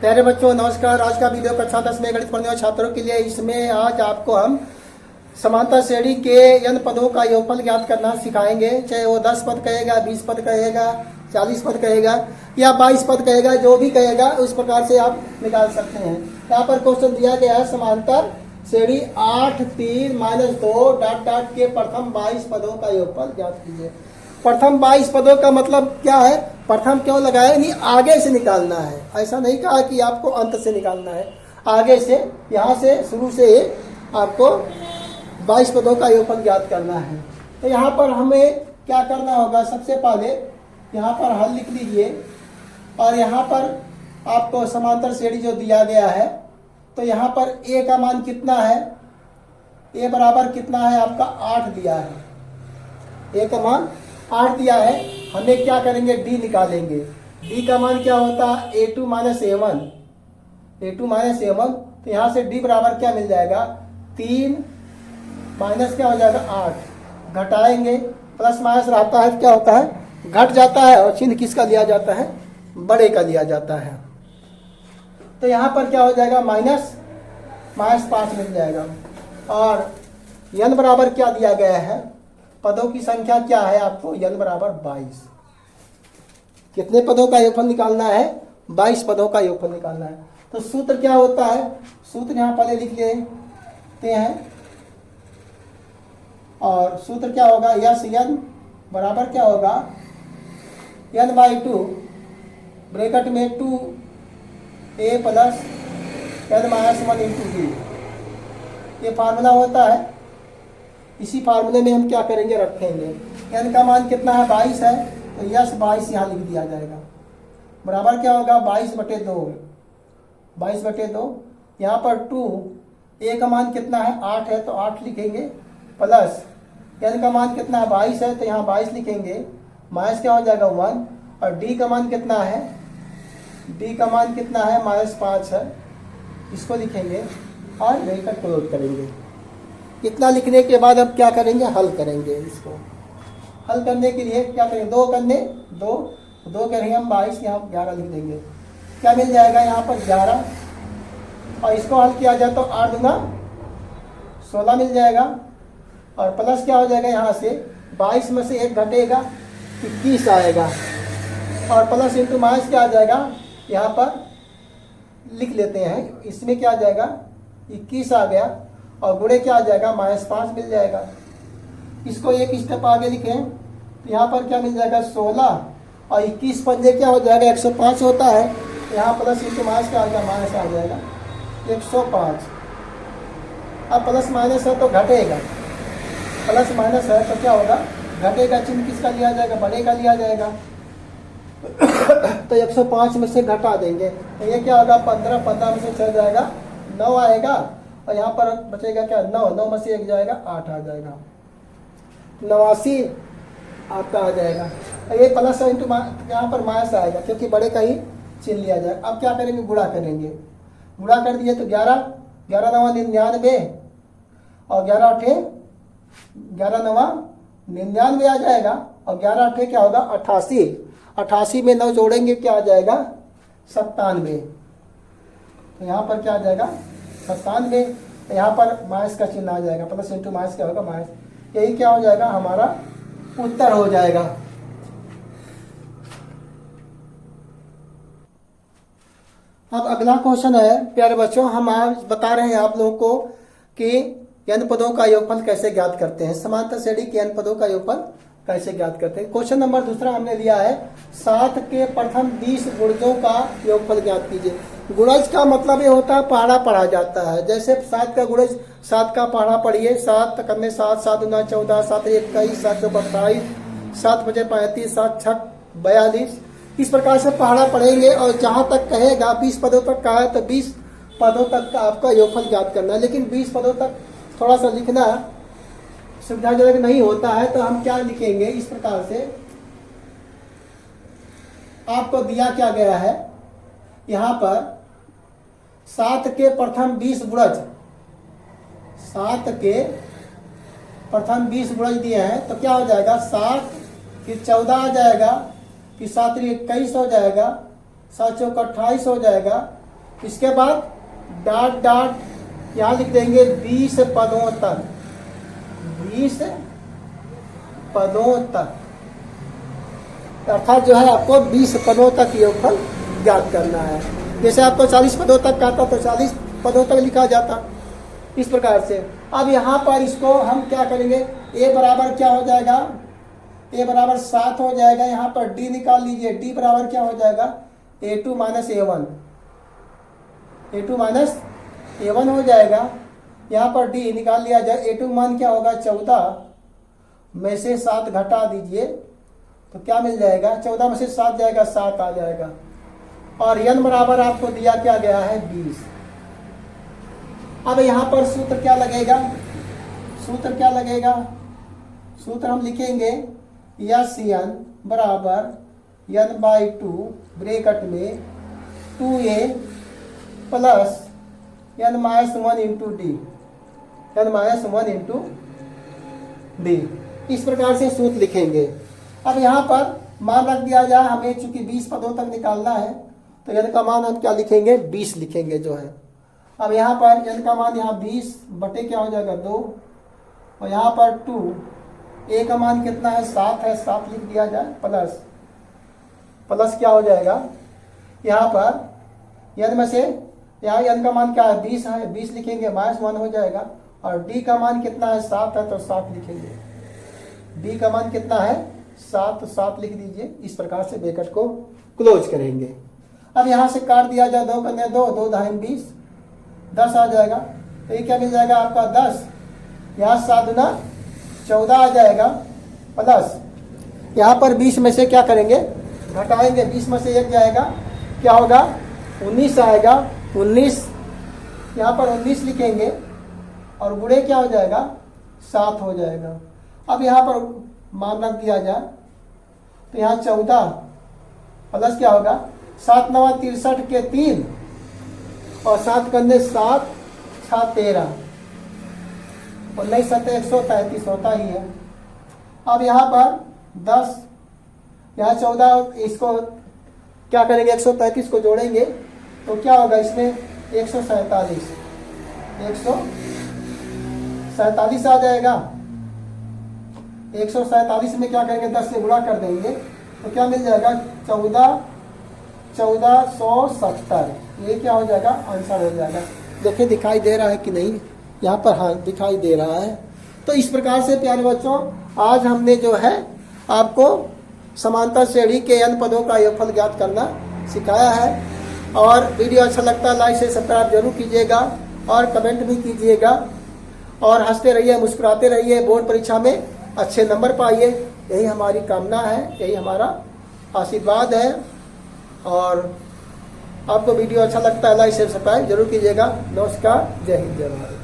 प्यारे बच्चों नमस्कार। आज का वीडियो कक्षा 10 में गणित पढ़ने वाले छात्रों के लिए। इसमें आज आपको हम समांतर श्रेणी के n पदों का योगफल ज्ञात करना सिखाएंगे। चाहे वो 10 पद कहेगा, 20 पद कहेगा, 40 पद कहेगा या 22 पद कहेगा, जो भी कहेगा उस प्रकार से आप निकाल सकते हैं। यहाँ पर क्वेश्चन दिया गया है समांतर श्रेणी 8 3 -2 डॉट डॉट के प्रथम 22 पदों का योगफल ज्ञात कीजिए। प्रथम 22 पदों का मतलब क्या है? प्रथम क्यों लगाया? नहीं, आगे से निकालना है। ऐसा नहीं कहा कि आपको अंत से निकालना है, आगे से, यहाँ से शुरू से आपको 22 पदों का योगफल ज्ञात करना है। तो यहाँ पर हमें क्या करना होगा? सबसे पहले यहाँ पर हल लिख लीजिए और यहाँ पर आपको समांतर श्रेणी जो दिया गया है, तो यहाँ पर a का मान कितना है? a बराबर कितना है? आपका 8 दिया है। a का मान 8 दिया है। हमें क्या करेंगे? d निकालेंगे। d का मान क्या होता है? a2 - a1। a2 - a1, तो यहाँ से d बराबर क्या मिल जाएगा? 3 माइनस क्या हो जाएगा? 8। घटाएंगे, प्लस माइनस रहता है, क्या होता है? घट जाता है। और चिन्ह किसका लिया जाता है? बड़े का लिया जाता है। तो यहाँ पर क्या हो जाएगा? -5 मिल जाएगा। और n बराबर क्या दिया गया है? पदों की संख्या क्या है आपको? n बराबर 22। कितने पदों का योगफल निकालना है? 22 पदों का योगफल निकालना है। तो सूत्र क्या होता है? सूत्र यहाँ पहले लिख लेते हैं। और सूत्र क्या होगा? यस n बराबर क्या होगा? n/2 ब्रैकेट में 2a plus n-1 into b। ये फार्मूला होता है। इसी फार्मूले में हम क्या करेंगे? रखेंगे। n का मान कितना है? 22 है, तो यस 22 यहाँ लिख दिया जाएगा। बराबर क्या होगा? 22/2। 22/2। यहाँ पर 2, a का मान कितना है? 8 है, तो 8 लिखेंगे, प्लस n का मान कितना है? 22 है, तो यहाँ 22 लिखेंगे, माइनस क्या हो जाएगा? 1। और d का मान कितना है? d का मान कितना है? -5 है, इसको लिखेंगे और ब्रैकेट क्लोज करेंगे। इतना लिखने के बाद अब क्या करेंगे? हल करेंगे। इसको हल करने के लिए क्या करेंगे? 2 करने 2 करेंगे हम 22, यहाँ 11 लिख देंगे। क्या मिल जाएगा? यहाँ पर 11। और इसको हल किया जाए तो 8 दूना 16 मिल जाएगा। और प्लस क्या हो जाएगा? यहाँ से 22 में से 1 घटेगा, 21 आएगा। और प्लस इंटू माइनस क्या आ जाएगा? यहाँ पर लिख लेते हैं। इसमें क्या आ जाएगा? 21 आ गया। और गुणे क्या आ जाएगा? -5 मिल जाएगा। इसको एक स्टेप आगे लिखें तो यहाँ पर क्या मिल जाएगा? 16 और 21 पंजे क्या हो जाएगा? 105 होता है। यहाँ प्लस इंटू माइनस क्या आ जाएगा? माइनस आ जाएगा 105। अब प्लस माइनस है तो घटेगा, प्लस माइनस है तो क्या होगा? घटेगा। चिन्ह किसका लिया जाएगा? बड़े का लिया जाएगा। तो 105 में से घटा देंगे, तो ये क्या होगा? 15 में से चल जाएगा, 9 आएगा। और यहाँ पर बचेगा क्या? 9 में से 1 जाएगा, 8 आ जाएगा, 89 आपका आ जाएगा। ये प्लस इंटू यहाँ पर माइनस आएगा, क्योंकि बड़े का ही चिन्ह लिया जाएगा। अब क्या करेंगे? गुणा करेंगे। गुणा कर दिए तो 11 9 99 और 11 9 99 आ जाएगा। और 11 8 क्या होगा? 88। 88 में 9 जोड़ेंगे, क्या आ जाएगा? 97। तो यहाँ पर क्या आ जाएगा? 97। तो यहाँ पर माइनस का चिन्ह आ जाएगा, प्लस इंटू माइनस क्या होगा? माइनस। यही क्या हो जाएगा? हमारा उत्तर हो जाएगा। अब अगला क्वेश्चन है प्यारे बच्चों, हम आज बता रहे हैं आप लोगों को कि n पदों का योगफल कैसे ज्ञात करते हैं। समांतर श्रेणी के n पदों का योगफल कैसे ज्ञात करते हैं। क्वेश्चन नंबर दूसरा हमने लिया है 7 के प्रथम 20 गुणजों का योगफल ज्ञात कीजिए। गुणज का मतलब ये होता है पहाड़ा पढ़ा जाता है। जैसे 7 का गुणज, 7 का पहाड़ा पढ़िए। 7 करने 7, 7 दूना 14, 7 21, 7 28, 7 5 35, 7 6 42। इस प्रकार से पहाड़ा पढ़ेंगे। और जहाँ तक कहेगा 20 पदों तक का है, तो 20 पदों तक का आपका योगफल ज्ञात करना है। लेकिन 20 पदों तक थोड़ा सा लिखना सुविधाजनक नहीं होता है, तो हम क्या लिखेंगे? इस प्रकार से आपको दिया क्या गया है? यहाँ पर 7 के प्रथम 20 गुणज, 7 के प्रथम 20 गुणज दिए हैं, तो क्या हो जाएगा? 7 फिर 14 आ जाएगा, फिर 7 21 हो जाएगा, 7 चौक 28 हो जाएगा, इसके बाद डॉट डॉट यहाँ लिख देंगे 20 पदों तक, 20 पदों तक, अर्थात जो है आपको 20 पदों तक योगफल ज्ञात करना है। जैसे आपको 40 पदों तक का था तो 40 पदों तक लिखा जाता, इस प्रकार से। अब यहाँ पर इसको हम क्या करेंगे, a बराबर क्या हो जाएगा, a बराबर 7 हो जाएगा। यहाँ पर d निकाल लीजिए, d बराबर क्या हो जाएगा, a2 minus a1, a2 minus a1 हो जाएगा। यहाँ पर d निकाल लिया जाए, a2 मान क्या होगा 14 में से 7 घटा दीजिए तो क्या मिल जाएगा, 14 में से 7 जाएगा 7 आ जाएगा। और n बराबर आपको दिया क्या गया है 20। अब यहाँ पर सूत्र क्या लगेगा, सूत्र क्या लगेगा, सूत्र हम लिखेंगे n बराबर n/2 ब्रैकेट में 2a plus n-1 into D, n-1 into D, इस प्रकार से सूत्र लिखेंगे। अब यहाँ पर मान रख दिया जाए, हमें चूंकि 20 पदों तक निकालना है तो n का मान हम क्या लिखेंगे 20 लिखेंगे जो है। अब यहाँ पर n का मान यहाँ 20 बटे क्या हो जाएगा 2, और यहाँ पर 2, a का मान कितना है 7 है, 7 लिख दिया जाए प्लस प्लस क्या हो जाएगा, यहाँ पर n में से यहाँ n का मान क्या है 20 है, 20 लिखेंगे -1 हो जाएगा। और d का मान कितना है 7 है तो 7 लिखेंगे, d का मान कितना है 7, 7 लिख दीजिए। इस प्रकार से ब्रैकेट को क्लोज करेंगे। अब यहाँ से काट दिया जाए, 2 करने 2, 2 दाहिने 20, 10 आ जाएगा। तो ये क्या मिल जाएगा आपका 10, यहाँ 7 गुना 14 आ जाएगा प्लस यहाँ पर 20 में से क्या करेंगे घटाएंगे, 20 में से 1 जाएगा, क्या होगा 19 आएगा, 19 यहाँ पर 19 लिखेंगे और गुणे क्या हो जाएगा 7 हो जाएगा। अब यहाँ पर मान रख दिया जाए तो यहाँ 14 प्लस क्या होगा 7 9 63 के 3 और 7 करने 7 6 13 और 9 7 133 होता ही है। अब यहाँ पर 10, यहाँ 14, इसको क्या करेंगे 133 को जोड़ेंगे तो क्या होगा इसमें 147 आ जाएगा। 147 में क्या करेंगे 10 से गुणा कर देंगे तो क्या मिल जाएगा 1470, ये क्या हो जाएगा आंसर हो जाएगा। देखिए दिखाई दे रहा है कि नहीं, यहाँ पर हाँ दिखाई दे रहा है। तो इस प्रकार से प्यारे बच्चों आज हमने जो है आपको समांतर श्रेणी के n पदों का योगफल ज्ञात करना सिखाया है। और वीडियो अच्छा लगता है लाइक से सब्सक्राइब जरूर कीजिएगा और कमेंट भी कीजिएगा और हंसते रहिए, मुस्कुराते रहिए, बोर्ड परीक्षा में अच्छे नंबर पाइए, यही हमारी कामना है, यही हमारा आशीर्वाद है। और आपको वीडियो अच्छा लगता है लाइक से सब्सक्राइब जरूर कीजिएगा। नमस्कार, जय हिंद, जय भारत।